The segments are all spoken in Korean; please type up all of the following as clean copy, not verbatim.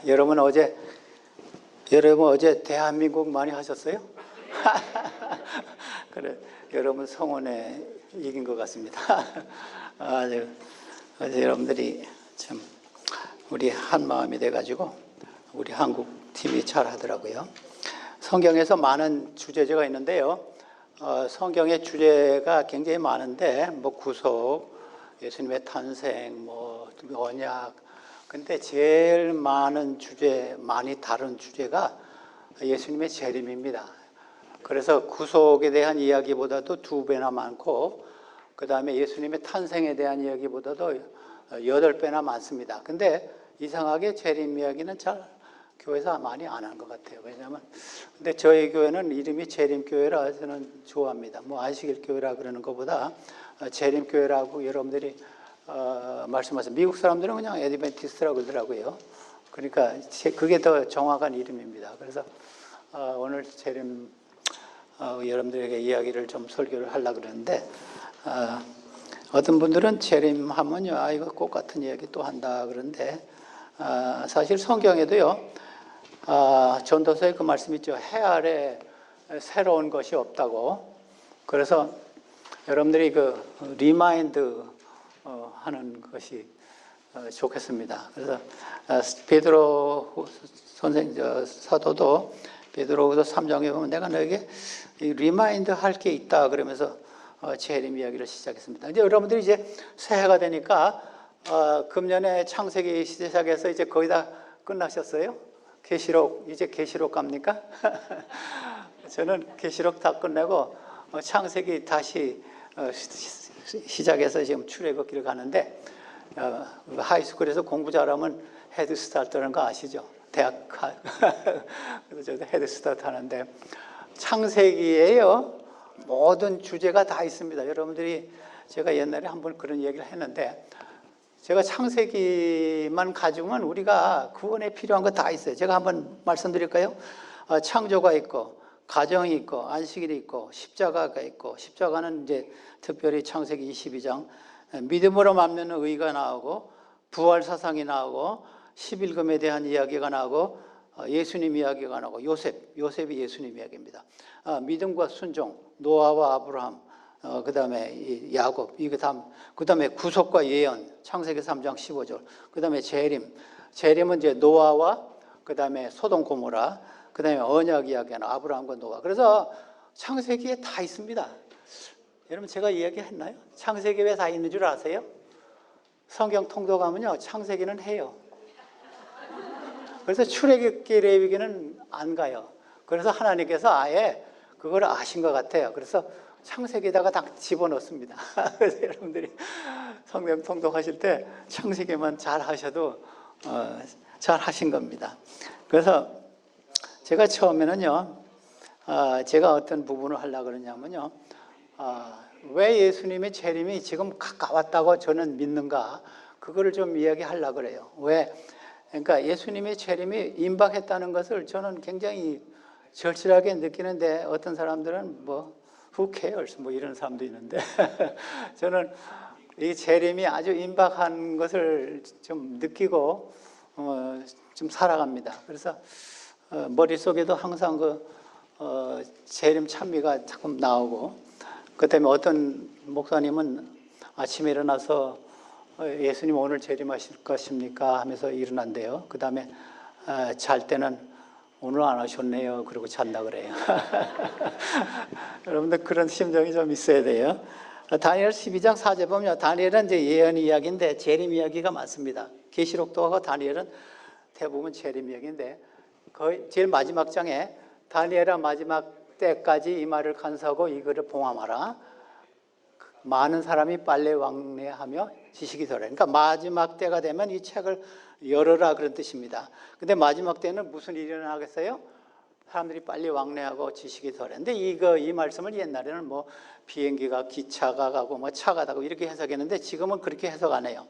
여러분 어제 여러분 어제 대한민국 많이 하셨어요? 그래, 여러분 성원에 이긴 것 같습니다. 어제 여러분들이 참 우리 한 마음이 돼가지고 우리 한국 팀이 잘 하더라고요. 성경에서 많은 주제가 있는데요. 성경의 주제가 굉장히 많은데 뭐 구속, 예수님의 탄생, 뭐 언약. 근데 제일 많은 주제, 많이 다룬 주제가 예수님의 재림입니다. 그래서 구속에 대한 이야기보다도 2배나 많고, 그 다음에 예수님의 탄생에 대한 이야기보다도 8배나 많습니다. 근데 이상하게 재림 이야기는 잘 교회에서 많이 안 한 것 같아요. 왜냐하면 근데 저희 교회는 이름이 재림교회라 저는 좋아합니다. 뭐 안식일교회라 그러는 것보다 재림교회라고 여러분들이 말씀하세요. 미국 사람들은 그냥 애드벤티스트라고 그러더라고요. 그러니까 그게 더 정확한 이름입니다. 그래서 오늘 재림 여러분들에게 이야기를 좀 설교를 하려고 그러는데 어떤 분들은 재림하면요, 이거 꼭 같은 이야기 또 한다 그러는데 사실 성경에도요, 전도서에 그 말씀 있죠. 해 아래 새로운 것이 없다고. 그래서 여러분들이 그 리마인드 하는 것이 좋겠습니다. 그래서 베드로 사도도 베드로후서 3장에 보면 내가 너에게 리마인드 할 게 있다 그러면서 재림 이야기를 시작했습니다. 이제 여러분들이 이제 새해가 되니까 금년에 창세기 시작해서 이제 거의 다 끝나셨어요? 계시록 이제 계시록 갑니까? 저는 계시록 다 끝내고 창세기 다시 시작해서 지금 출애굽기를 가는데 하이스쿨에서 공부 잘하면 헤드스타트라는 거 아시죠? 대학 그래서 저도 헤드스타트 하는데 창세기에요 모든 주제가 다 있습니다. 여러분들이 제가 옛날에 한번 그런 얘기를 했는데 제가 창세기만 가지고는 우리가 구원에 필요한 거 다 있어요. 제가 한번 말씀드릴까요? 창조가 있고 가정이 있고 안식일이 있고 십자가가 있고 십자가는 이제 특별히 창세기 22장 믿음으로 만나는 의가 나오고 부활 사상이 나오고 11금에 대한 이야기가 나오고 예수님 이야기가 나오고 요셉이 예수님 이야기입니다. 믿음과 순종, 노아와 아브라함, 그 다음에 야곱, 그 다음에 구속과 예언, 창세기 3장 15절, 그 다음에 재림은 이제 노아와 그 다음에 소돔 고모라, 그 다음에 언약 이야기하는 아브라함과 노아. 그래서 창세기에 다 있습니다. 여러분 제가 이야기했나요? 창세기에 왜 다 있는 줄 아세요? 성경 통독하면요 창세기는 해요. 그래서 출애굽기 레위기는 안 가요. 그래서 하나님께서 아예 그걸 아신 것 같아요. 그래서 창세기에다가 다 집어넣습니다. 그래서 여러분들이 성경 통독하실 때 창세기만 잘 하셔도 잘 하신 겁니다. 그래서 제가 처음에는요, 제가 어떤 부분을 하려고 그러냐면요, 왜 예수님의 재림이 지금 가까웠다고 저는 믿는가, 그거를 좀 이야기하려고 그래요. 그러니까 예수님의 재림이 임박했다는 것을 저는 굉장히 절실하게 느끼는데 어떤 사람들은 뭐 who cares 뭐 이런 사람도 있는데 저는 이 재림이 아주 임박한 것을 좀 느끼고 좀 살아갑니다. 그래서 머릿속에도 항상 재림 찬미가 자꾸 나오고, 그 다음에 어떤 목사님은 아침에 일어나서 예수님 오늘 재림하실 것입니까 하면서 일어난대요. 그 다음에 잘 때는 오늘 안 하셨네요 그러고 잔다 그래요. 여러분들 그런 심정이 좀 있어야 돼요. 다니엘 12장 4절 보면 다니엘은 이제 예언 이야기인데 재림 이야기가 많습니다. 계시록도 하고 다니엘은 대부분 재림 이야기인데 거의 제일 마지막 장에 다니엘아 마지막 때까지 이 말을 간수하고 이거를 봉함하라. 많은 사람이 빨리 왕래하며 지식이 더라. 그러니까 마지막 때가 되면 이 책을 열어라 그런 뜻입니다. 근데 마지막 때는 무슨 일이 일어나겠어요? 사람들이 빨리 왕래하고 지식이 더라. 근데 이 말씀을 옛날에는 뭐 비행기가 기차가 가고 뭐 차가 가고 이렇게 해석했는데 지금은 그렇게 해석 안 해요.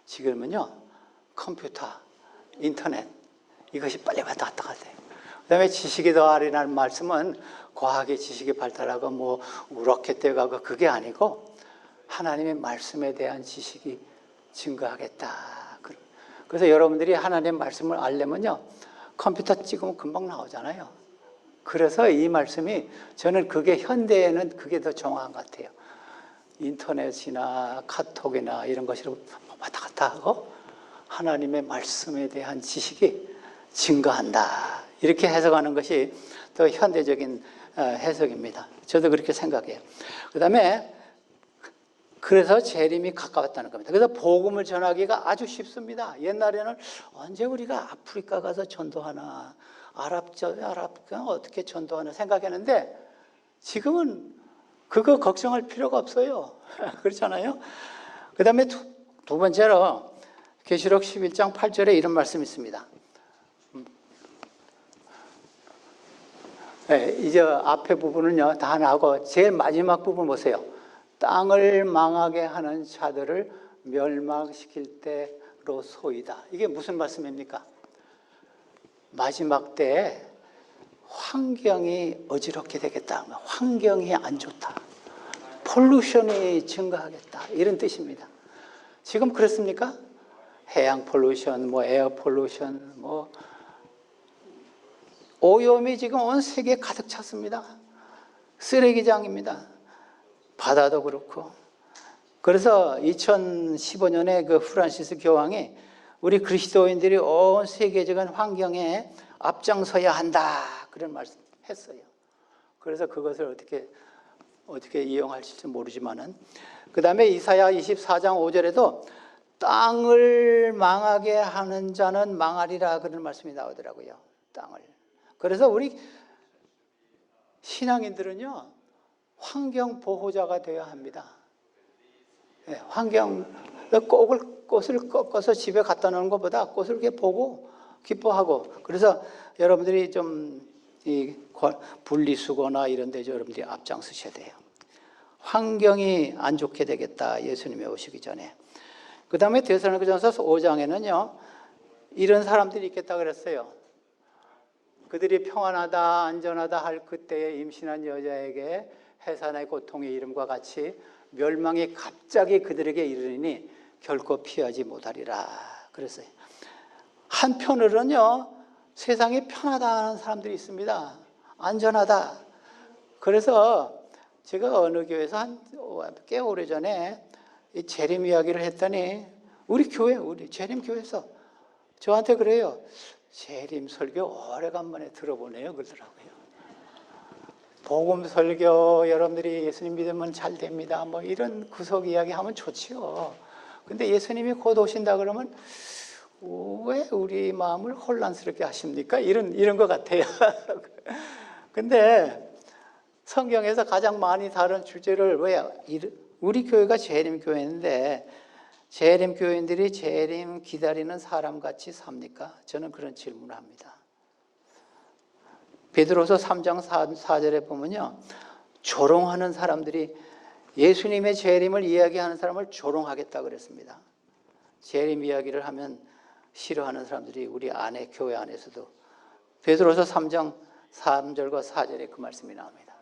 지금은요 컴퓨터, 인터넷 이것이 빨리 왔다 갔다 하세요. 그 다음에 지식이 더하리라는 말씀은 과학의 지식이 발달하고 뭐 로켓 대가고 그게 아니고 하나님의 말씀에 대한 지식이 증가하겠다. 그래서 여러분들이 하나님의 말씀을 알려면요, 컴퓨터 찍으면 금방 나오잖아요. 그래서 이 말씀이 저는 그게 현대에는 그게 더 정확한 것 같아요. 인터넷이나 카톡이나 이런 것으로 왔다 갔다 하고 하나님의 말씀에 대한 지식이 증가한다. 이렇게 해석하는 것이 더 현대적인 해석입니다. 저도 그렇게 생각해요. 그 다음에 그래서 재림이 가까웠다는 겁니다. 그래서 복음을 전하기가 아주 쉽습니다. 옛날에는 언제 우리가 아프리카 가서 전도하나, 아랍가 어떻게 전도하나 생각했는데 지금은 그거 걱정할 필요가 없어요. 그렇잖아요. 그 다음에 두 번째로 계시록 11장 8절에 이런 말씀이 있습니다. 네, 이제 앞에 부분은요 다 나오고 제일 마지막 부분 보세요. 땅을 망하게 하는 자들을 멸망시킬 때로소이다. 이게 무슨 말씀입니까? 마지막 때에 환경이 어지럽게 되겠다. 환경이 안 좋다. 폴루션이 증가하겠다. 이런 뜻입니다. 지금 그렇습니까? 해양 폴루션, 에어 폴루션, 오염이 지금 온 세계에 가득 찼습니다. 쓰레기장입니다. 바다도 그렇고. 그래서 2015년에 그 프란시스 교황이 우리 그리스도인들이 온 세계적인 환경에 앞장서야 한다. 그런 말씀 했어요. 그래서 그것을 어떻게 이용할지 모르지만은. 그 다음에 이사야 24장 5절에도 땅을 망하게 하는 자는 망하리라. 그런 말씀이 나오더라고요. 땅을. 그래서 우리 신앙인들은요, 환경 보호자가 되어야 합니다. 네, 꽃을 꺾어서 집에 갖다 놓는 것보다 꽃을 이렇게 보고 기뻐하고, 그래서 여러분들이 좀 이 분리수거나 이런 데 여러분들이 앞장서셔야 돼요. 환경이 안 좋게 되겠다. 예수님이 오시기 전에. 그 다음에 데살로니가전서 5장에는요, 이런 사람들이 있겠다 그랬어요. 그들이 평안하다 안전하다 할 그때에 임신한 여자에게 해산의 고통의 이름과 같이 멸망이 갑자기 그들에게 이르리니 결코 피하지 못하리라 그랬어요. 한편으로는요, 세상이 편하다 하는 사람들이 있습니다. 안전하다. 그래서 제가 어느 교회에서 꽤 오래전에 이 재림 이야기를 했더니 우리 재림 교회에서 저한테 그래요. 재림 설교 오래간만에 들어보네요. 그러더라고요. 복음 설교 여러분들이 예수님 믿으면 잘 됩니다. 이런 구석 이야기 하면 좋지요. 근데 예수님이 곧 오신다 그러면 왜 우리 마음을 혼란스럽게 하십니까? 이런 것 같아요. 근데 성경에서 가장 많이 다룬 주제를 우리 교회가 재림 교회인데 재림 교인들이 재림 기다리는 사람같이 삽니까? 저는 그런 질문을 합니다. 베드로서 3장 4절에 보면요, 조롱하는 사람들이 예수님의 재림을 이야기하는 사람을 조롱하겠다 그랬습니다. 재림 이야기를 하면 싫어하는 사람들이 우리 안에 교회 안에서도 베드로서 3장 3절과 4절에 그 말씀이 나옵니다.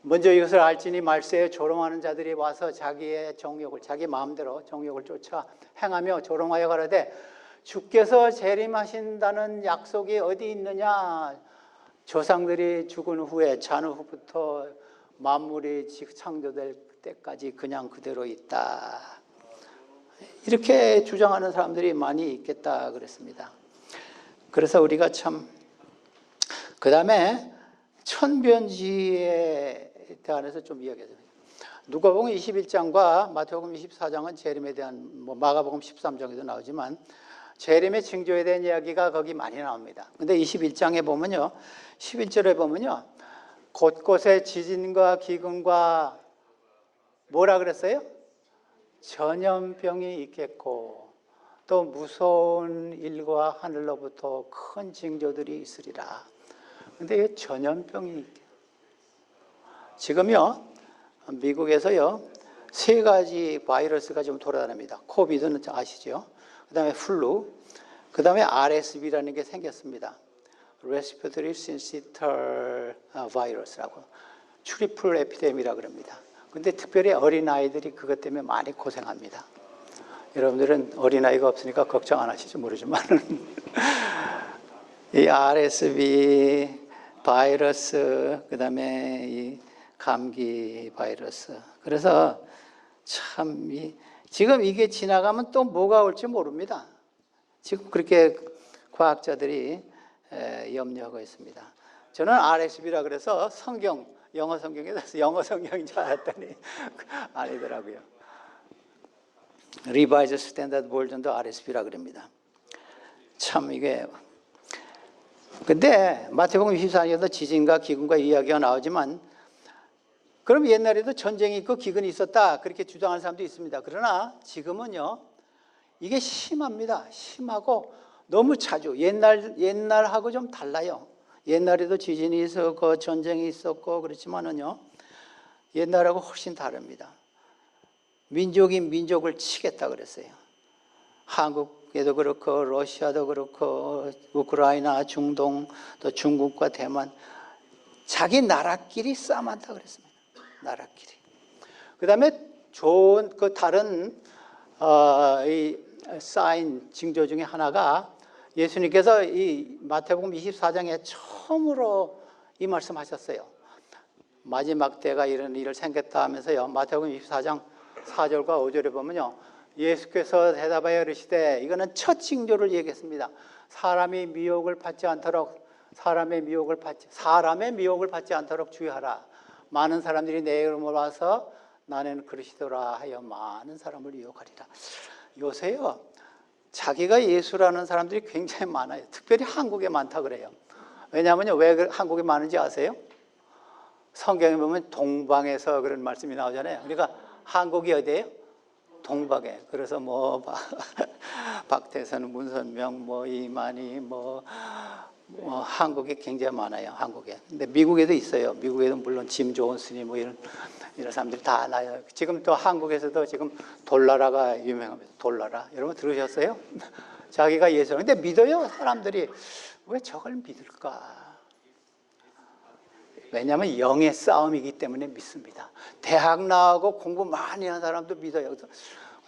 먼저 이것을 알지니 말세에 조롱하는 자들이 와서 자기의 정욕을 자기 마음대로 정욕을 쫓아 행하며 조롱하여 가라되 주께서 재림하신다는 약속이 어디 있느냐? 조상들이 죽은 후에 잔후 후부터 만물이 창조될 때까지 그냥 그대로 있다. 이렇게 주장하는 사람들이 많이 있겠다 그랬습니다. 그래서 우리가 그 다음에 천변지에 대해서 좀 이야기하죠. 누가복음 21장과 마태복음 24장은 재림에 대한, 마가복음 13장에도 나오지만 재림의 징조에 대한 이야기가 거기 많이 나옵니다. 근데 21장에 보면요, 11절에 보면요, 곳곳에 지진과 기근과 뭐라 그랬어요? 전염병이 있겠고 또 무서운 일과 하늘로부터 큰 징조들이 있으리라. 근데 전염병이 지금요, 미국에서요, 3가지 바이러스가 좀 돌아다닙니다. 코비드는 아시죠? 그 다음에 플루, 그 다음에 RSV라는 게 생겼습니다. Respiratory Syncytial Virus라고. 트리플 에피데미라고 그럽니다. 근데 특별히 어린아이들이 그것 때문에 많이 고생합니다. 여러분들은 어린아이가 없으니까 걱정 안 하실지 모르지만 이 RSV 바이러스, 그다음에 이 감기 바이러스. 그래서 참 지금 이게 지나가면 또 뭐가 올지 모릅니다. 지금 그렇게 과학자들이 염려하고 있습니다. 저는 RSV라 그래서 영어 성경에서 영어 성경인 줄 알았더니 아니더라고요. 리바이즈 스탠다드 버전도 RSV라 그럽니다. 참 이게 근데 마태복음 24장에도 지진과 기근과 이야기가 나오지만 그럼 옛날에도 전쟁이 있고 기근이 있었다 그렇게 주장하는 사람도 있습니다. 그러나 지금은요 이게 심합니다. 심하고 너무 자주 옛날하고 좀 달라요. 옛날에도 지진이 있었고 전쟁이 있었고 그렇지만은요 옛날하고 훨씬 다릅니다. 민족이 민족을 치겠다 그랬어요. 한국에도 그렇고 러시아도 그렇고 우크라이나, 중동, 또 중국과 대만 자기 나라끼리 싸움한다 그랬습니다. 나라끼리. 그다음에 좋은 그 다른 이 사인 징조 중에 하나가 예수님께서 이 마태복음 24장에 처음으로 이 말씀하셨어요. 마지막 때가 이런 일을 생겼다 하면서요. 마태복음 24장 4절과 5절에 보면요. 예수께서 대답하여 이르시되 이거는 첫 징조를 얘기했습니다. 사람의 미혹을 받지 않도록 주의하라. 많은 사람들이 내 이름으로 와서 나는 그리스도라 하여 많은 사람을 유혹하리라. 요새요. 자기가 예수라는 사람들이 굉장히 많아요. 특별히 한국에 많다 그래요. 왜냐하면요. 왜 한국에 많은지 아세요? 성경에 보면 동방에서 그런 말씀이 나오잖아요. 그러니까 한국이 어디예요? 동방에. 그래서 뭐 박태선, 문선명, 뭐 이만희, 뭐 한국에 굉장히 많아요. 한국에. 근데 미국에도 있어요. 미국에도 물론 짐 존슨이 뭐 이런 사람들이 다 나요. 지금 또 한국에서도 지금 돌나라가 유명합니다. 돌나라. 여러분 들으셨어요? 자기가 예수. 근데 믿어요. 사람들이. 왜 저걸 믿을까? 왜냐하면 영의 싸움이기 때문에 믿습니다. 대학 나오고 공부 많이 한 사람도 믿어요. 그래서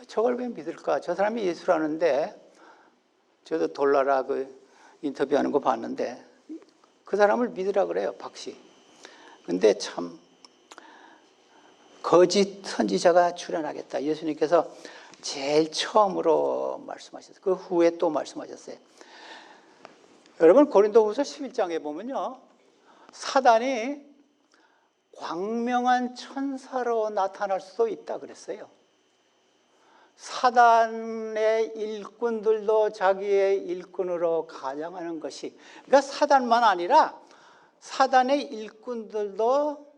저걸 왜 믿을까? 저 사람이 예수라는데 저도 돌나라 그 인터뷰하는 거 봤는데 그 사람을 믿으라 그래요. 박씨. 근데 참 거짓 선지자가 출현하겠다. 예수님께서 제일 처음으로 말씀하셨어요. 그 후에 또 말씀하셨어요. 여러분 고린도후서 11장에 보면요. 사단이 광명한 천사로 나타날 수도 있다 그랬어요. 사단의 일꾼들도 자기의 일꾼으로 가장하는 것이, 그러니까 사단만 아니라 사단의 일꾼들도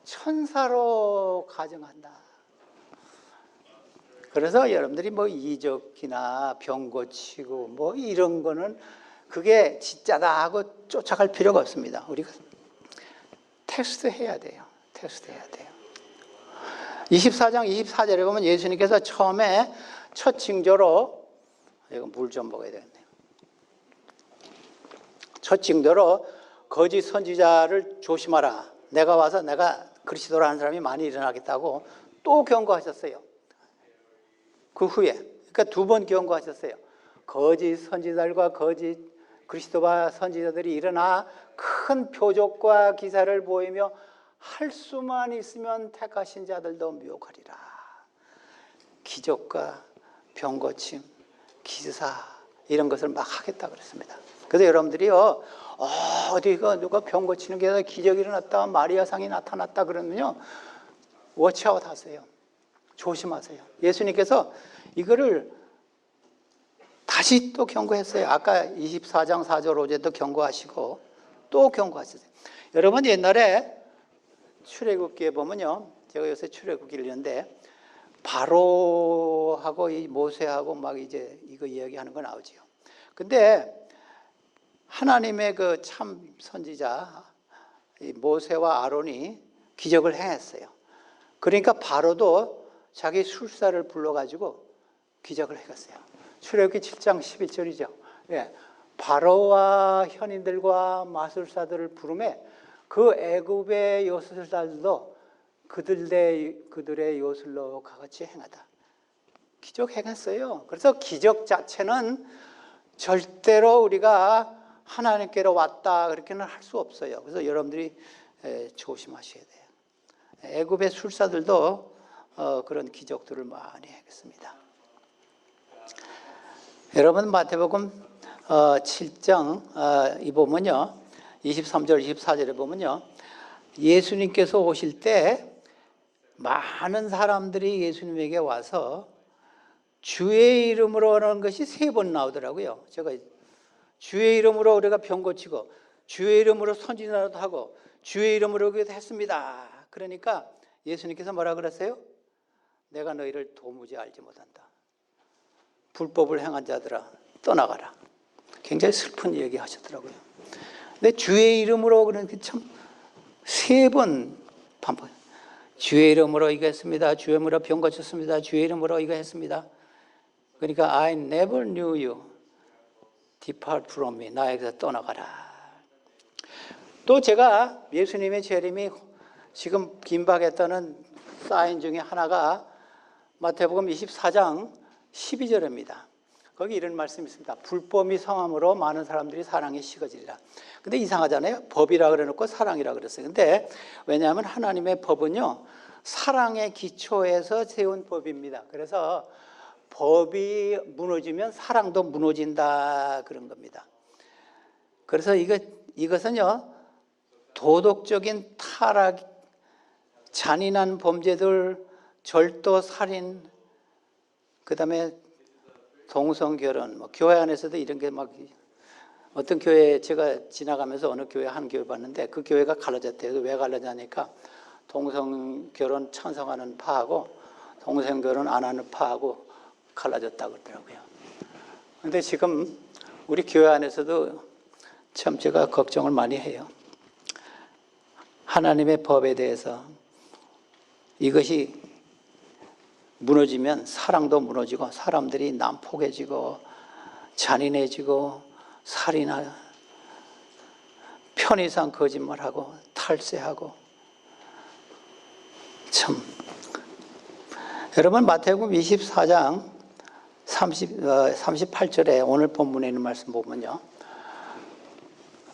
천사로 가정한다. 그래서 여러분들이 뭐 이적이나 병 고치고 뭐 이런 거는 그게 진짜다 하고 쫓아갈 필요가 없습니다. 우리가 테스트 해야 돼요. 테스트 해야 돼요. 24장 24절에 보면 예수님께서 처음에 첫 징조로, 이거 물 좀 먹어야 되겠네요. 첫 징조로 거짓 선지자를 조심하라. 내가 와서 내가 그리스도라는 사람이 많이 일어나겠다고 또 경고하셨어요. 그 후에, 그러니까 두 번 경고하셨어요. 거짓 선지자들과 거짓 그리스도와 선지자들이 일어나 큰 표적과 기사를 보이며 할 수만 있으면 택하신 자들도 미혹하리라. 기적과 병고침, 기사 이런 것을 막 하겠다 그랬습니다. 그래서 여러분들이요, 어디가 누가 병 고치는 게 기적이 일어났다, 마리아상이 나타났다 그러면요, 워치아웃 하세요. 조심하세요. 예수님께서 이거를 다시 또 경고했어요. 아까 24장 4절 5절도 경고하시고 또 경고하셨어요. 여러분 옛날에 출애굽기에 보면요, 제가 요새 출애굽기를 읽는데 바로하고 이 모세하고 막 이제 이거 이야기하는 거 나오지요. 근데 하나님의 그 참 선지자 이 모세와 아론이 기적을 행했어요. 그러니까 바로도 자기 술사를 불러가지고 기적을 행했어요. 출애굽기 7장 11절이죠. 예, 바로와 현인들과 마술사들을 부르매 그 애굽의 요술사들도 그들의 요술로 같이 행하다. 기적 행했어요. 그래서 기적 자체는 절대로 우리가 하나님께로 왔다 그렇게는 할 수 없어요. 그래서 여러분들이 조심하셔야 돼요. 애굽의 술사들도 그런 기적들을 많이 했습니다. 여러분 마태복음 7장 이 보면요, 23절 24절에 보면요, 예수님께서 오실 때 많은 사람들이 예수님에게 와서 주의 이름으로 하는 것이 3번 나오더라고요. 제가 주의 이름으로 우리가 병 고치고 주의 이름으로 선지자도 하고 주의 이름으로 했습니다. 그러니까 예수님께서 뭐라 그랬어요? 내가 너희를 도무지 알지 못한다. 불법을 행한 자들아 떠나가라. 굉장히 슬픈 얘기 하셨더라고요. 근데 주의 이름으로 그러니까 참 3번 반복. 주의 이름으로 이거 했습니다. 주의 이름으로 병 고쳤습니다. 주의 이름으로 이거 했습니다. 그러니까 I never knew you. Depart from me. 나에게서 떠나가라. 또 제가 예수님의 재림이 지금 긴박했다는 사인 중에 하나가 마태복음 24장 12절입니다. 거기 이런 말씀이 있습니다. 불법이 성함으로 많은 사람들이 사랑에 식어지리라. 근데 이상하잖아요. 법이라 그래놓고 사랑이라 그랬어요. 근데 왜냐하면 하나님의 법은요, 사랑의 기초에서 세운 법입니다. 그래서 법이 무너지면 사랑도 무너진다 그런 겁니다. 그래서 이것은요, 도덕적인 타락, 잔인한 범죄들, 절도, 살인, 그 다음에 동성결혼, 교회 안에서도 이런 게 막, 어떤 교회 제가 지나가면서 어느 교회 한 교회 봤는데 그 교회가 갈라졌대요. 왜 갈라졌냐니까 동성결혼 찬성하는 파하고 동성결혼 안 하는 파하고 갈라졌다고 그러더라고요. 그런데 지금 우리 교회 안에서도 참 제가 걱정을 많이 해요. 하나님의 법에 대해서 이것이 무너지면 사랑도 무너지고 사람들이 난폭해지고 잔인해지고 살인하고 편의상 거짓말하고 탈세하고 참 여러분 마태복음 24장 38절에 오늘 본문에 있는 말씀 보면요,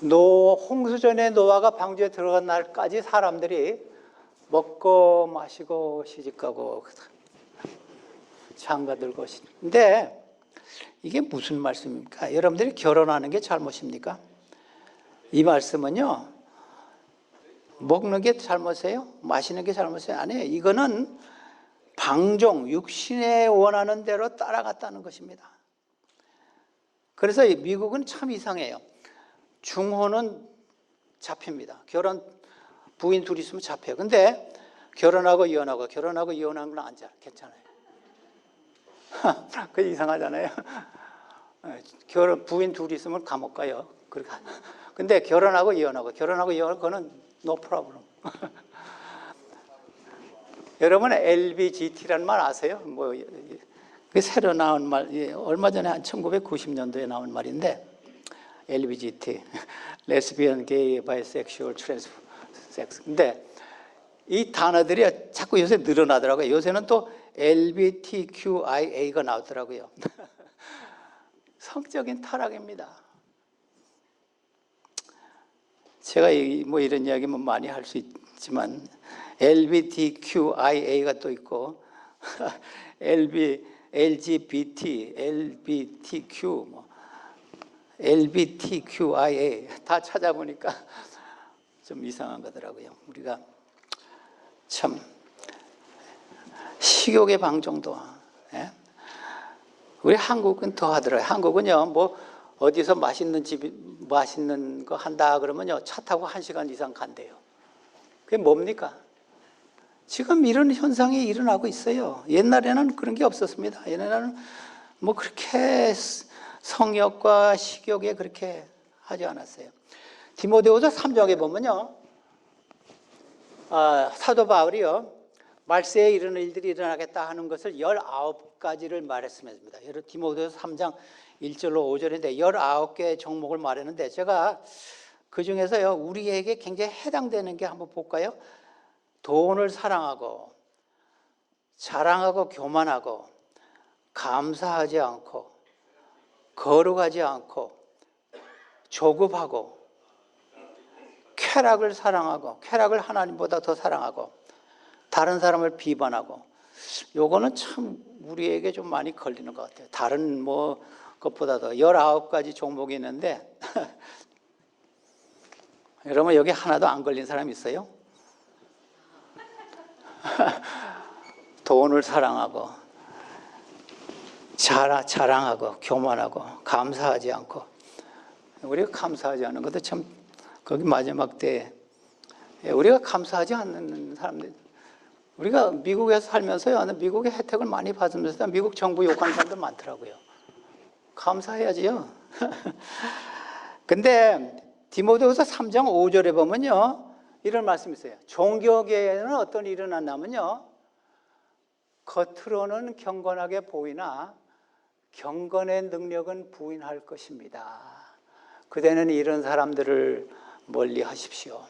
홍수전에 노아가 방주에 들어간 날까지 사람들이 먹고 마시고 시집가고 장가들고. 근데 이게 무슨 말씀입니까? 여러분들이 결혼하는 게 잘못입니까? 이 말씀은요, 먹는 게 잘못이에요? 마시는 게 잘못이에요? 아니에요. 이거는 방종, 육신에 원하는 대로 따라갔다는 것입니다. 그래서 미국은 참 이상해요. 중혼은 잡힙니다. 부인 둘이 있으면 잡혀요. 근데 결혼하고 이혼하고 결혼하고 이혼하는 건 괜찮아요. 그 이상하잖아요. 부인 둘이 있으면 감옥 가요. 근데 결혼하고 이혼하고 그거는 no problem. 여러분 LBGT라는 말 아세요? 새로 나온 말, 얼마 전에 한 1990년도에 나온 말인데 LBGT, 레스비언, 게이, 바이섹슈얼, 트랜스섹스. 근데 이 단어들이 자꾸 요새 늘어나더라고요. 요새는 또 LGBTQIA가 나오더라고요. 성적인 타락입니다. 제가 이런 이야기 많이 할 수 있지만 LGBTQIA가 또 있고 LGBT, LGBTQ, LGBTQIA 다 찾아보니까 좀 이상한 거더라고요. 우리가 참 식욕의 방종도, 우리 한국은 더 하더라고요. 한국은요, 어디서 맛있는 거 한다 그러면요, 차 타고 1시간 이상 간대요. 그게 뭡니까? 지금 이런 현상이 일어나고 있어요. 옛날에는 그런 게 없었습니다. 옛날에는 그렇게 성욕과 식욕에 그렇게 하지 않았어요. 디모데후서 3장에 보면요, 사도 바울이요, 말세에 이런 일들이 일어나겠다 하는 것을 19가지를 말했습니다. 디모데후서 3장 1절로 5절인데 19개의 종목을 말했는데 제가 그 중에서요, 우리에게 굉장히 해당되는 게 한번 볼까요? 돈을 사랑하고 자랑하고 교만하고 감사하지 않고 거룩하지 않고 조급하고 쾌락을 사랑하고 쾌락을 하나님보다 더 사랑하고 다른 사람을 비판하고, 요거는 참 우리에게 좀 많이 걸리는 것 같아요. 다른 뭐 것보다도 19가지 종목이 있는데 여러분 여기 하나도 안 걸린 사람 있어요? 돈을 사랑하고 자랑하고 교만하고 감사하지 않고. 우리가 감사하지 않는 것도 참, 거기 마지막 때에 우리가 감사하지 않는 사람들, 우리가 미국에서 살면서요, 미국의 혜택을 많이 받으면서 미국 정부 욕하는 사람들 많더라고요. 감사해야지요. 근데 디모데후서 3장 5절에 보면요, 이런 말씀이 있어요. 종교계에는 어떤 일이 일어났냐면요, 겉으로는 경건하게 보이나 경건의 능력은 부인할 것입니다. 그대는 이런 사람들을 멀리 하십시오.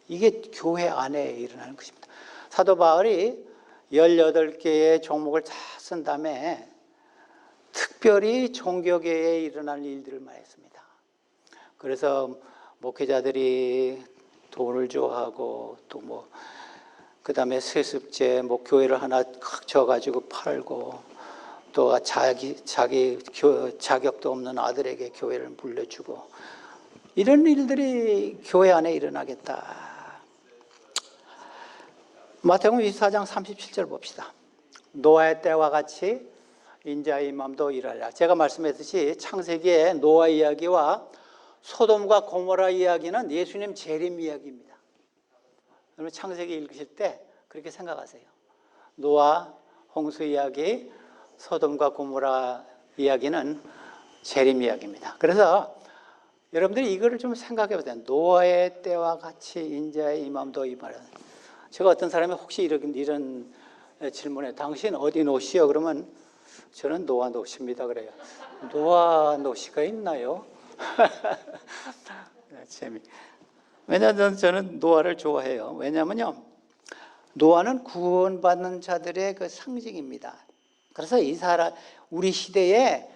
이게 교회 안에 일어나는 것입니다. 사도 바울이 18개의 종목을 다 쓴 다음에 특별히 종교계에 일어날 일들을 말했습니다. 그래서 목회자들이 돈을 좋아하고 또 뭐 그다음에 세습제 뭐 교회를 하나 져가지고 팔고, 또 자기 자격도 없는 아들에게 교회를 물려주고, 이런 일들이 교회 안에 일어나겠다. 마태복음 24장 37절 봅시다. 노아의 때와 같이 인자의 임함도 일하리라. 제가 말씀했듯이 창세기의 노아 이야기와 소돔과 고모라 이야기는 예수님 재림 이야기입니다. 여러분 창세기 읽으실 때 그렇게 생각하세요. 노아 홍수 이야기, 소돔과 고모라 이야기는 재림 이야기입니다. 그래서 여러분들이 이거를 좀 생각해 보세요. 노아의 때와 같이 인자의 임함도 임하리라. 제가 어떤 사람이 혹시 이런 질문에 당신 어디 노시요? 그러면 저는 노아 노시입니다 그래요. 노아 노시가 있나요? 왜냐하면 저는 노아를 좋아해요. 왜냐하면요, 노아는 구원받는 자들의 그 상징입니다. 그래서 이 사람, 우리 시대에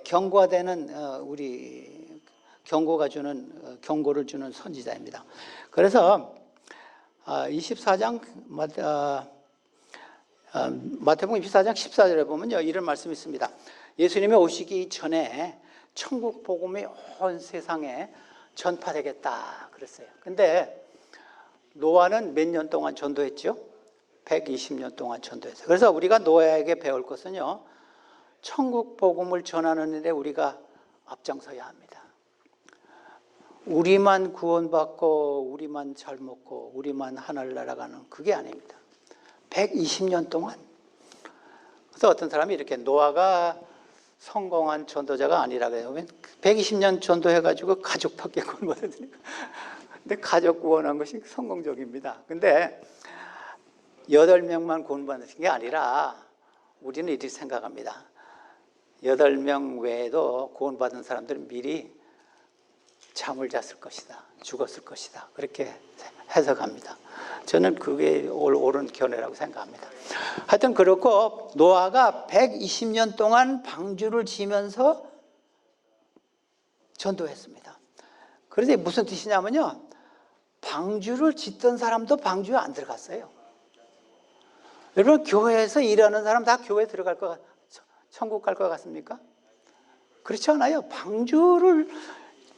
경고되는 우리 경고가 주는 경고를 주는 선지자입니다. 그래서 24장 마태복음 24장 14절에 보면요, 이런 말씀이 있습니다. 예수님이 오시기 전에 천국 복음이 온 세상에 전파되겠다 그랬어요. 근데 노아는 몇 년 동안 전도했죠? 120년 동안 전도했어요. 그래서 우리가 노아에게 배울 것은요, 천국 복음을 전하는 일에 우리가 앞장서야 합니다. 우리만 구원받고 우리만 잘 먹고 우리만 하늘 날아가는 그게 아닙니다. 120년 동안. 그래서 어떤 사람이 이렇게 노아가 성공한 전도자가 아니라 그래요. 120년 전도해가지고 가족밖에 구원 못했으니까. 근데 가족 구원한 것이 성공적입니다. 근데 8명만 구원받은 게 아니라 우리는 이렇게 생각합니다. 8명 외에도 구원받은 사람들은 미리 잠을 잤을 것이다, 죽었을 것이다, 그렇게 해석합니다. 저는 그게 옳은 견해라고 생각합니다. 하여튼 그렇고 노아가 120년 동안 방주를 지면서 전도했습니다. 그런데 무슨 뜻이냐면요, 방주를 짓던 사람도 방주에 안 들어갔어요. 여러분 교회에서 일하는 사람 다 교회 들어갈 것 천국 갈 것 같습니까? 그렇지 않아요. 방주를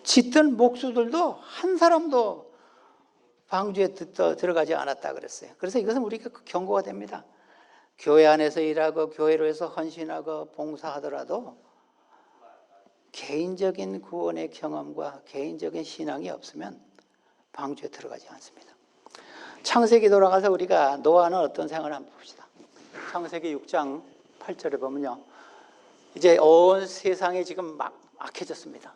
짓던 목수들도 한 사람도 방주에 들어가지 않았다 그랬어요. 그래서 이것은 우리가 경고가 됩니다. 교회 안에서 일하고 교회로 해서 헌신하고 봉사하더라도 개인적인 구원의 경험과 개인적인 신앙이 없으면 방주에 들어가지 않습니다. 창세기 돌아가서 우리가 노아는 어떤 생활을 한번 봅시다. 창세기 6장 8절에 보면요, 이제 온 세상이 지금 막 악해졌습니다.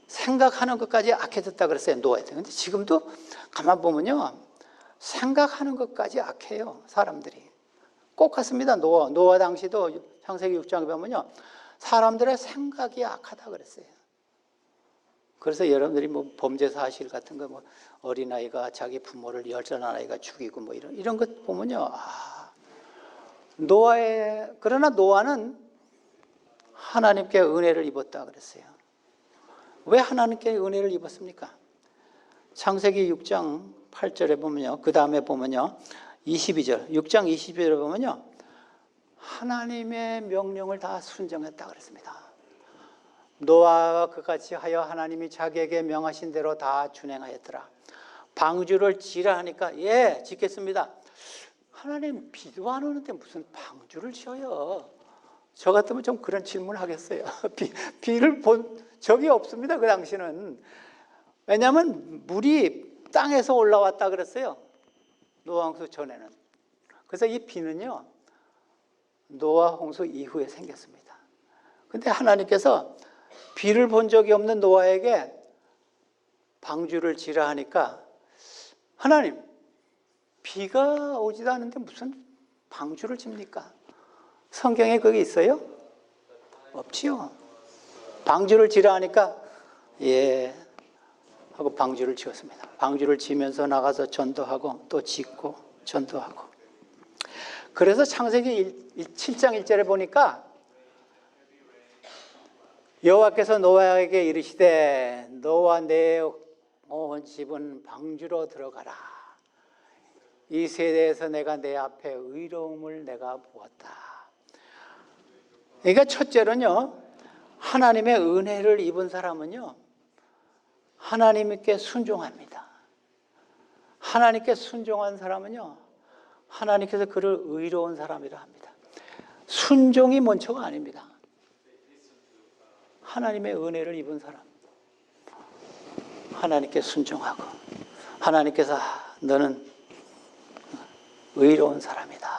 생각하는 것까지 악해졌다 그랬어요, 노아한테. 근데 지금도 가만 보면요, 생각하는 것까지 악해요, 사람들이. 꼭 같습니다. 노아 당시도 창세기 6장에 보면요, 사람들의 생각이 악하다 그랬어요. 그래서 여러분들이 뭐 범죄 사실 같은 거, 뭐 어린아이가 자기 부모를 혈전한 아이가 죽이고 뭐 이런 것 보면요, 그러나 노아는 하나님께 은혜를 입었다 그랬어요. 왜 하나님께 은혜를 입었습니까? 창세기 6장 8절에 보면요. 그 다음에 보면요. 22절, 6장 22절에 보면요. 하나님의 명령을 다 순종했다 그랬습니다. 노아가 그같이 하여 하나님이 자기에게 명하신 대로 다 준행하였더라. 방주를 지라 하니까 예, 짓겠습니다. 하나님 비도 안 오는데 무슨 방주를 지어요? 저 같으면 좀 그런 질문을 하겠어요. 비를 본 적이 없습니다. 그 당시는. 왜냐하면 물이 땅에서 올라왔다 그랬어요. 노아 홍수 전에는. 그래서 이 비는요. 노아 홍수 이후에 생겼습니다. 근데 하나님께서 비를 본 적이 없는 노아에게 방주를 지라 하니까 하나님 비가 오지도 않는데 무슨 방주를 집니까? 성경에 그게 있어요? 없지요. 방주를 지라 하니까 예 하고 방주를 지었습니다. 방주를 지면서 나가서 전도하고 또 짓고 전도하고. 그래서 창세기 7장 1절에 보니까 여호와께서 노아에게 이르시되 너와 내 온 집은 방주로 들어가라. 이 세대에서 내가 내 앞에 의로움을 내가 부었다. 그러니까 첫째로는요. 하나님의 은혜를 입은 사람은요. 하나님께 순종합니다. 하나님께 순종한 사람은요. 하나님께서 그를 의로운 사람이라 합니다. 순종이 먼저가 아닙니다. 하나님의 은혜를 입은 사람. 하나님께 순종하고 하나님께서 너는 의로운 사람이다.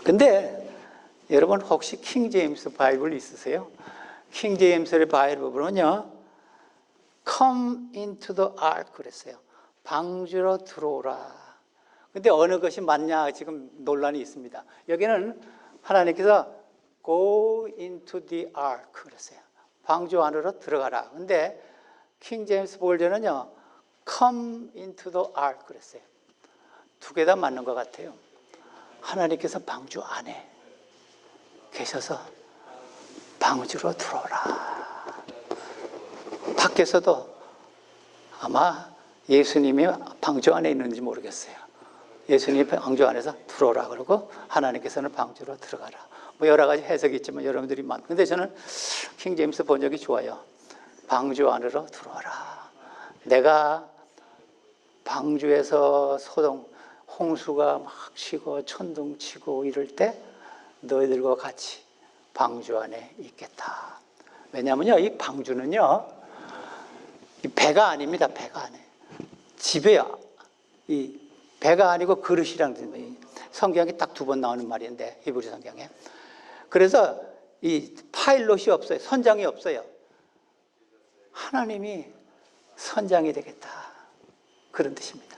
근데 여러분 혹시 킹 제임스 바이블 있으세요? 킹 제임스의 바이블 보면요. Come into the ark 그랬어요. 방주로 들어오라. 근데 어느 것이 맞냐 지금 논란이 있습니다. 여기는 하나님께서 Go into the ark 그랬어요. 방주 안으로 들어가라. 근데 킹 제임스 볼전은요. Come into the ark 그랬어요. 두 개 다 맞는 것 같아요. 하나님께서 방주 안에 계셔서 방주로 들어오라. 밖에서도 아마 예수님이 방주 안에 있는지 모르겠어요. 예수님이 방주 안에서 들어오라 그러고 하나님께서는 방주로 들어가라. 뭐 여러 가지 해석이 있지만 여러분들이 근데 저는 킹 제임스 번역이 좋아요. 방주 안으로 들어와라. 내가 방주에서 홍수가 막 치고 천둥 치고 이럴 때 너희들과 같이 방주 안에 있겠다. 왜냐하면요, 이 방주는요, 이 배가 아닙니다. 배가 아니에요. 집에요. 이 배가 아니고 그릇이라는 뜻이에요. 성경에 딱 2번 나오는 말인데 히브리 성경에. 그래서 이 파일럿이 없어요. 선장이 없어요. 하나님이 선장이 되겠다. 그런 뜻입니다.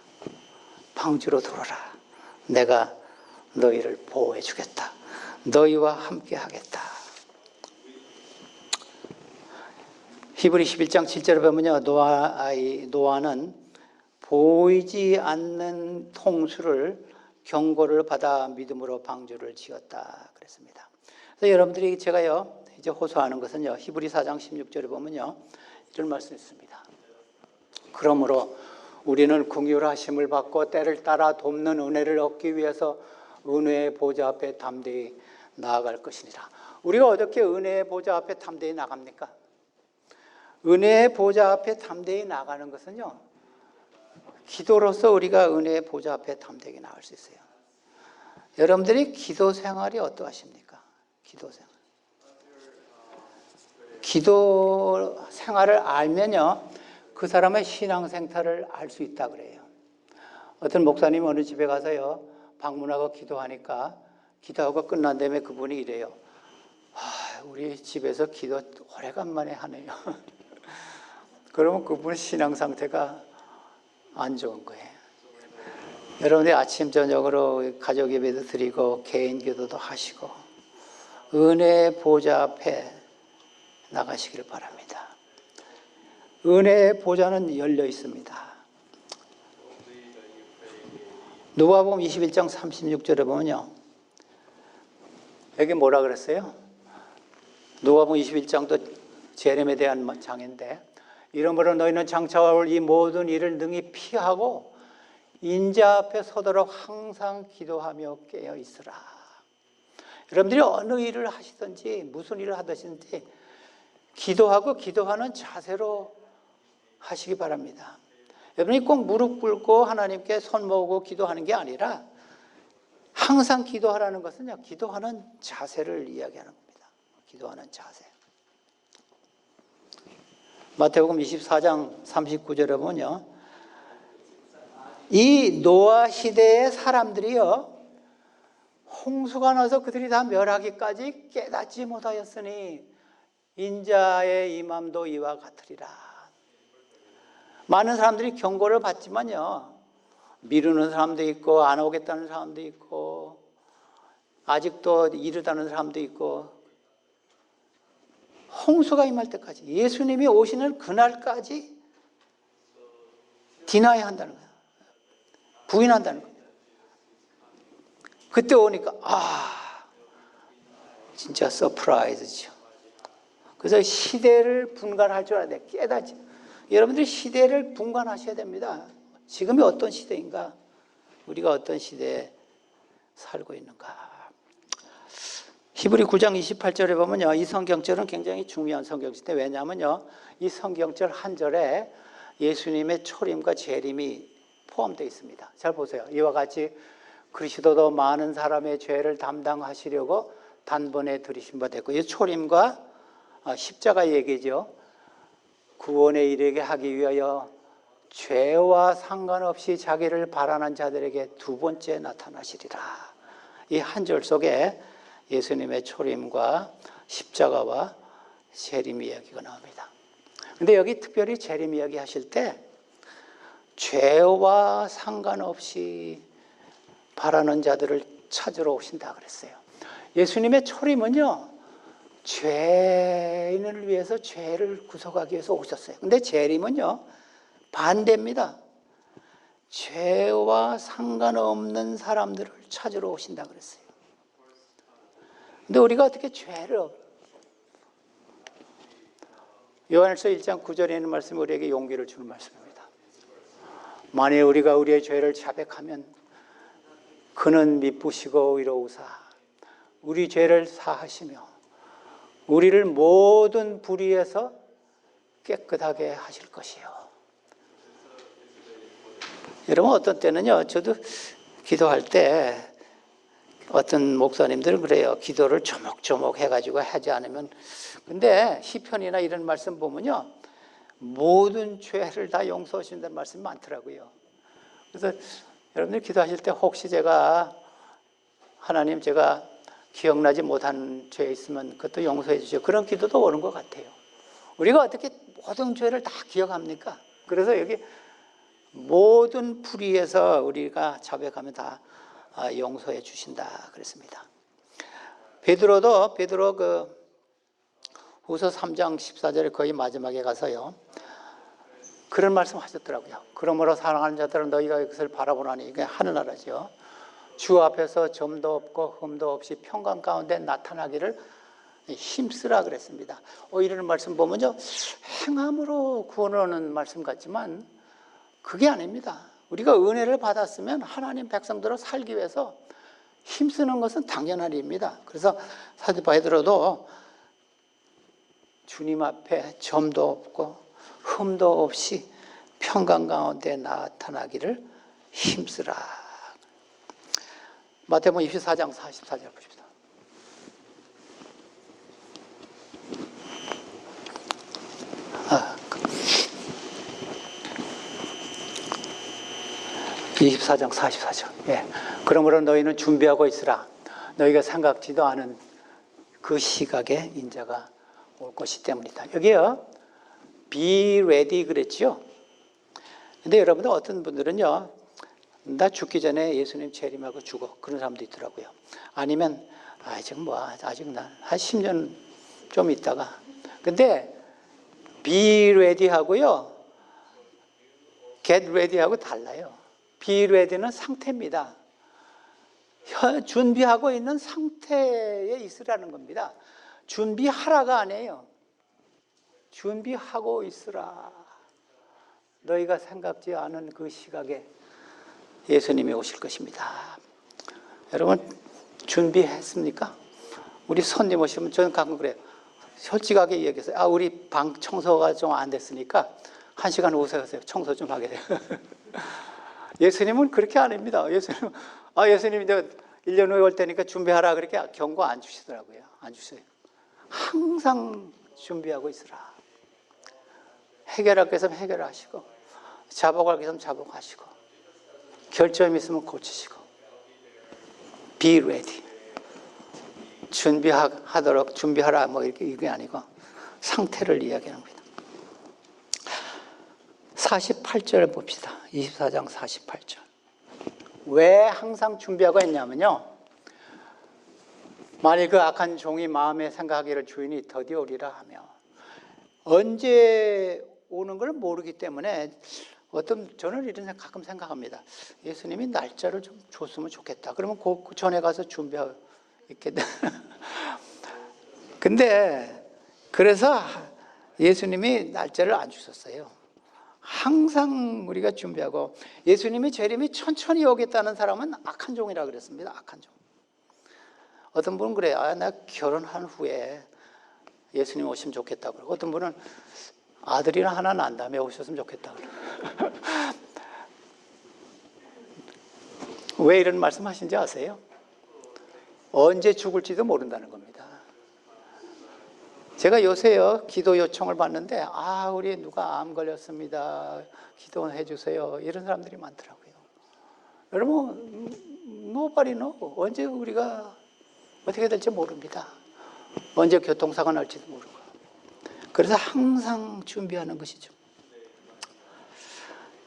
방주로 들어오라. 내가 너희를 보호해 주겠다. 너희와 함께 하겠다. 히브리 11장 7절에 보면요. 노아는 보이지 않는 홍수를 경고를 받아 믿음으로 방주를 지었다 그랬습니다. 그래서 여러분들이 제가요 이제 호소하는 것은요. 히브리 4장 16절에 보면요. 이런 말씀이 있습니다. 그러므로 우리는 긍휼하심을 받고 때를 따라 돕는 은혜를 얻기 위해서 은혜의 보좌 앞에 담대히 나아갈 것이니라. 우리가 어떻게 은혜의 보좌 앞에 담대히 나갑니까? 은혜의 보좌 앞에 담대히 나가는 것은요. 기도로서 우리가 은혜의 보좌 앞에 담대히 나갈 수 있어요. 여러분들이 기도 생활이 어떠하십니까? 기도 생활. 기도 생활을 알면요. 그 사람의 신앙 생태를 알 수 있다 그래요. 어떤 목사님 어느 집에 가서요. 방문하고 기도하니까 기도하고 끝난 다음에 그분이 이래요. 우리 집에서 기도 오래간만에 하네요. 그러면 그분 신앙 상태가 안 좋은 거예요. 여러분들 아침 저녁으로 가족 예배도 드리고 개인 기도도 하시고 은혜의 보좌 앞에 나가시길 바랍니다. 은혜의 보좌는 열려 있습니다. 누가복음 21장 36절에 보면요. 여기 뭐라 그랬어요? 누가복음 21장도 재림에 대한 장인데, 이러므로 너희는 장차와 올 이 모든 일을 능히 피하고 인자 앞에 서도록 항상 기도하며 깨어 있으라. 여러분들이 어느 일을 하시든지 무슨 일을 하든지 기도하고 기도하는 자세로 하시기 바랍니다. 여러분이 꼭 무릎 꿇고 하나님께 손 모으고 기도하는 게 아니라 항상 기도하라는 것은요, 기도하는 자세를 이야기하는 겁니다. 기도하는 자세. 마태복음 24장 39절에 보면요, 이 노아 시대의 사람들이요, 홍수가 나서 그들이 다 멸하기까지 깨닫지 못하였으니 인자의 임함도 이와 같으리라. 많은 사람들이 경고를 받지만요, 미루는 사람도 있고 안 오겠다는 사람도 있고 아직도 이르다는 사람도 있고, 홍수가 임할 때까지, 예수님이 오시는 그날까지 디나이 한다는 거예요. 부인한다는 겁니다. 그때 오니까 진짜 서프라이즈죠. 그래서 시대를 분간할 줄 알아야 돼. 깨닫지. 여러분들이 시대를 분간하셔야 됩니다. 지금이 어떤 시대인가? 우리가 어떤 시대에 살고 있는가? 히브리 9장 28절에 보면요, 이 성경절은 굉장히 중요한 성경절인데, 왜냐하면요, 이 성경절 한 절에 예수님의 초림과 재림이 포함되어 있습니다. 잘 보세요. 이와 같이 그리스도도 많은 사람의 죄를 담당하시려고 단번에 들이신 바 됐고, 이 초림과 십자가 얘기죠. 구원에 이르게 하기 위하여 죄와 상관없이 자기를 바라는 자들에게 두 번째 나타나시리라. 이 한 절 속에 예수님의 초림과 십자가와 재림 이야기가 나옵니다. 근데 여기 특별히 재림 이야기 하실 때 죄와 상관없이 바라는 자들을 찾으러 오신다 그랬어요. 예수님의 초림은요, 죄인을 위해서 죄를 구속하기 위해서 오셨어요. 근데 재림은요, 반대입니다. 죄와 상관없는 사람들을 찾으러 오신다 그랬어요. 근데 우리가 어떻게 죄를, 요한일서 1장 9절에 있는 말씀이 우리에게 용기를 주는 말씀입니다. 만일 우리가 우리의 죄를 자백하면 그는 미쁘시고 의로우사 우리 죄를 사하시며 우리를 모든 불의에서 깨끗하게 하실 것이요. 여러분, 어떤 때는요, 저도 기도할 때 어떤 목사님들은 그래요. 기도를 조목조목 해가지고 하지 않으면. 근데 시편이나 이런 말씀 보면요, 모든 죄를 다 용서하신다는 말씀이 많더라고요. 그래서 여러분들 기도하실 때 혹시 제가, 하나님 제가 기억나지 못한 죄 있으면 그것도 용서해 주시오, 그런 기도도 오는 것 같아요. 우리가 어떻게 모든 죄를 다 기억합니까? 그래서 여기 모든 불의에서 우리가 자백하면 다 용서해 주신다 그랬습니다. 베드로 후서 3장 14절에 거의 마지막에 가서요, 그런 말씀 하셨더라고요. 그러므로 사랑하는 자들은 너희가 이것을 바라보나니, 이게 하늘나라죠. 주 앞에서 점도 없고 흠도 없이 평강 가운데 나타나기를 힘쓰라 그랬습니다. 이런 말씀 보면요, 행함으로 구원을 얻는 말씀 같지만 그게 아닙니다. 우리가 은혜를 받았으면 하나님 백성들로 살기 위해서 힘쓰는 것은 당연한 일입니다. 그래서 사도 베드로도 주님 앞에 점도 없고 흠도 없이 평강 가운데 나타나기를 힘쓰라. 마태복음 24장 44절 보십시다. 그 24장 44절. 예. 그러므로 너희는 준비하고 있으라. 너희가 생각지도 않은 그 시각에 인자가 올 것이 때문이다. 여기요, be ready 그랬죠. 근데 여러분들 어떤 분들은요, 나 죽기 전에 예수님 재림하고 죽어, 그런 사람도 있더라고요. 아니면 아직 난 한 10년 좀 있다가. 근데 be ready 하고요, get ready 하고 달라요. be ready는 상태입니다. 준비하고 있는 상태에 있으라는 겁니다. 준비하라가 아니에요. 준비하고 있으라. 너희가 생각지 않은 그 시각에 예수님이 오실 것입니다. 여러분 준비했습니까? 우리 손님 오시면 저는 가끔 그래요. 솔직하게 얘기해서 우리 방 청소가 좀 안 됐으니까 1시간 오세요. 청소 좀 하게 돼요. 예수님은 그렇게 안 합니다. 예수님이 내가 1년 후에 올 테니까 준비하라 그렇게 경고 안 주시더라고요. 안 주세요. 항상 준비하고 있으라. 해결할 게 있으면 해결하시고, 자복할 게 있으면 자복하시고, 결점이 있으면 고치시고, be ready. 준비하도록 준비하라 뭐 이게 아니고 상태를 이야기하는 겁니다. 48절 봅시다. 24장 48절. 왜 항상 준비하고 했냐면요, 만일 그 악한 종이 마음에 생각하기를 주인이 더디어 오리라 하며, 언제 오는 걸 모르기 때문에 저는 이런 가끔 생각합니다. 예수님이 날짜를 좀 줬으면 좋겠다. 그러면 그 전에 가서 준비하고 있겠다. 근데 그래서 예수님이 날짜를 안 주셨어요. 항상 우리가 준비하고, 예수님이 재림이 천천히 오겠다는 사람은 악한 종이라 그랬습니다. 악한 종. 어떤 분은 그래요. 나 결혼한 후에 예수님 오시면 좋겠다 그러고, 어떤 분은 아들이나 하나 난 다음에 오셨으면 좋겠다 그러고. 왜 이런 말씀하신지 아세요? 언제 죽을지도 모른다는 겁니다. 제가 요새요 기도 요청을 받는데 우리 누가 암 걸렸습니다. 기도해 주세요. 이런 사람들이 많더라고요. 여러분 nobody know. 언제 우리가 어떻게 될지 모릅니다. 언제 교통사고 날지도 모르고. 그래서 항상 준비하는 것이죠.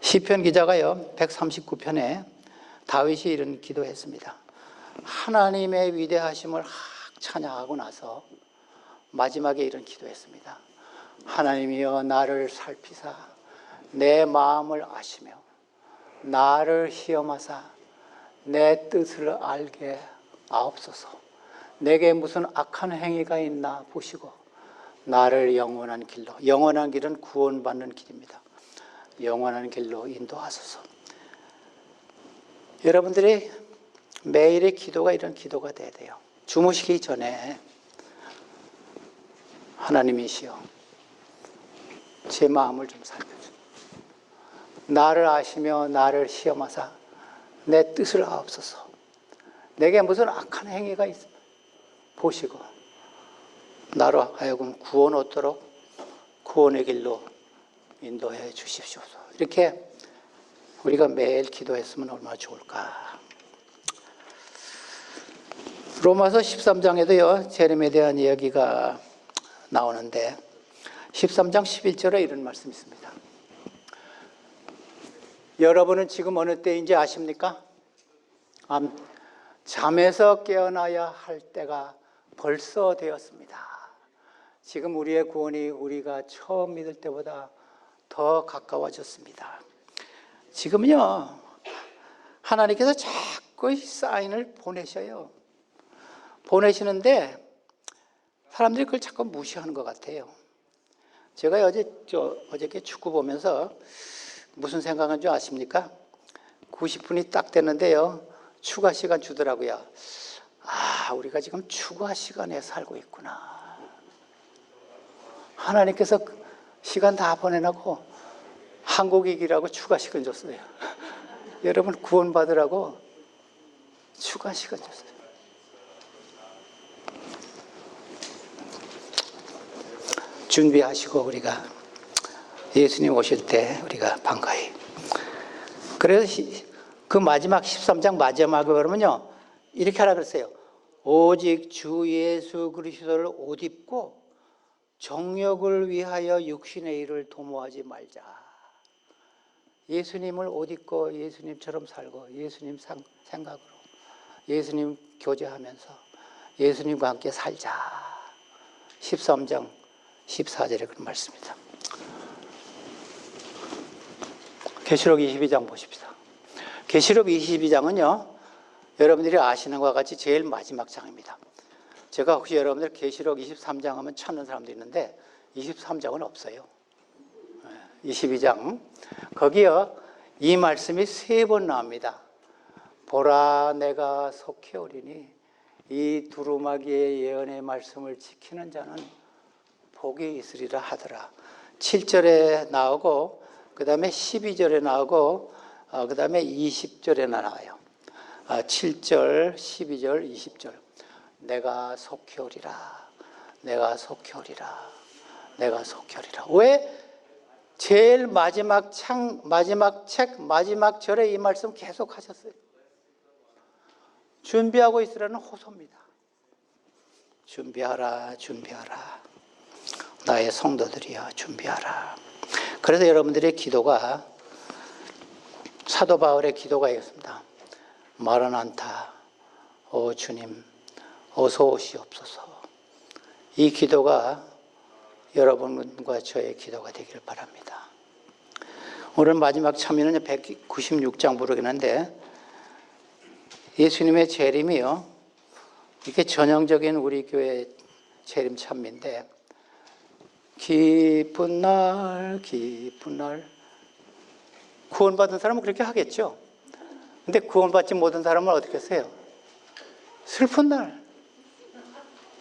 시편 기자가요 139편에 다윗이 이런 기도했습니다. 하나님의 위대하심을 찬양하고 나서 마지막에 이런 기도했습니다. 하나님이여 나를 살피사 내 마음을 아시며 나를 시험하사 내 뜻을 알게 하옵소서. 내게 무슨 악한 행위가 있나 보시고 나를 영원한 길로, 영원한 길은 구원받는 길입니다. 영원한 길로 인도하소서. 여러분들이 매일의 기도가 이런 기도가 돼야 돼요. 주무시기 전에 하나님이시여 제 마음을 좀 살펴주세요. 나를 아시며 나를 시험하사 내 뜻을 아옵소서. 내게 무슨 악한 행위가 있으면 보시고 나로 하여금 구원 얻도록 구원의 길로 인도해 주십시오소. 이렇게 우리가 매일 기도했으면 얼마나 좋을까. 로마서 13장에도요 재림에 대한 이야기가 나오는데 13장 11절에 이런 말씀이 있습니다. 여러분은 지금 어느 때인지 아십니까? 잠에서 깨어나야 할 때가 벌써 되었습니다. 지금 우리의 구원이 우리가 처음 믿을 때보다 더 가까워졌습니다. 지금요 하나님께서 자꾸 사인을 보내셔요. 보내시는데 사람들이 그걸 자꾸 무시하는 것 같아요. 제가 어저께 축구 보면서 무슨 생각한 줄 아십니까? 90분이 딱 됐는데요 추가 시간 주더라고요. 우리가 지금 추가 시간에 살고 있구나. 하나님께서 시간 다 보내라고 한국 이기라고 추가 시간 줬어요. 여러분 구원받으라고 추가 시간 줬어요. 준비하시고 우리가 예수님 오실 때 우리가 반가이. 그래서 그 마지막 13장 마지막에 그러면요 이렇게 하라 그랬어요. 오직 주 예수 그리스도를 옷 입고 정욕을 위하여 육신의 일을 도모하지 말자. 예수님을 옷 입고 예수님처럼 살고 예수님 생각으로 예수님 교제하면서 예수님과 함께 살자. 13장 14절에 그런 말씀입니다. 계시록 22장 보십시다. 계시록 22장은요 여러분들이 아시는 것과 같이 제일 마지막 장입니다. 제가 혹시 여러분들 계시록 23장 하면 찾는 사람도 있는데 23장은 없어요. 22장. 거기요 이 말씀이 3번 나옵니다. 보라 내가 속히 오리니 이 두루마기의 예언의 말씀을 지키는 자는 복이 있으리라 하더라. 7절에 나오고 그 다음에 12절에 나오고 그 다음에 20절에 나와요. 7절, 12절, 20절. 내가 속히 오리라. 내가 속히 오리라. 내가 속히 오리라. 왜? 제일 마지막 마지막 절에 이 말씀 계속 하셨어요. 준비하고 있으라는 호소입니다. 준비하라, 준비하라. 나의 성도들이여 준비하라. 그래서 여러분들의 기도가 사도 바울의 기도가 있습니다. 마라난타, 오 주님, 어서 오시옵소서. 이 기도가 여러분과 저의 기도가 되기를 바랍니다. 오늘 마지막 참여는 196장 부르기는데 예수님의 재림이요. 이게 전형적인 우리 교회 재림 참미인데 기쁜 날, 기쁜 날. 구원받은 사람은 그렇게 하겠죠. 근데 구원받지 못한 사람은 어떻게 하세요? 슬픈 날.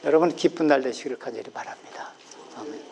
여러분 기쁜 날 되시기를 간절히 바랍니다. 아멘.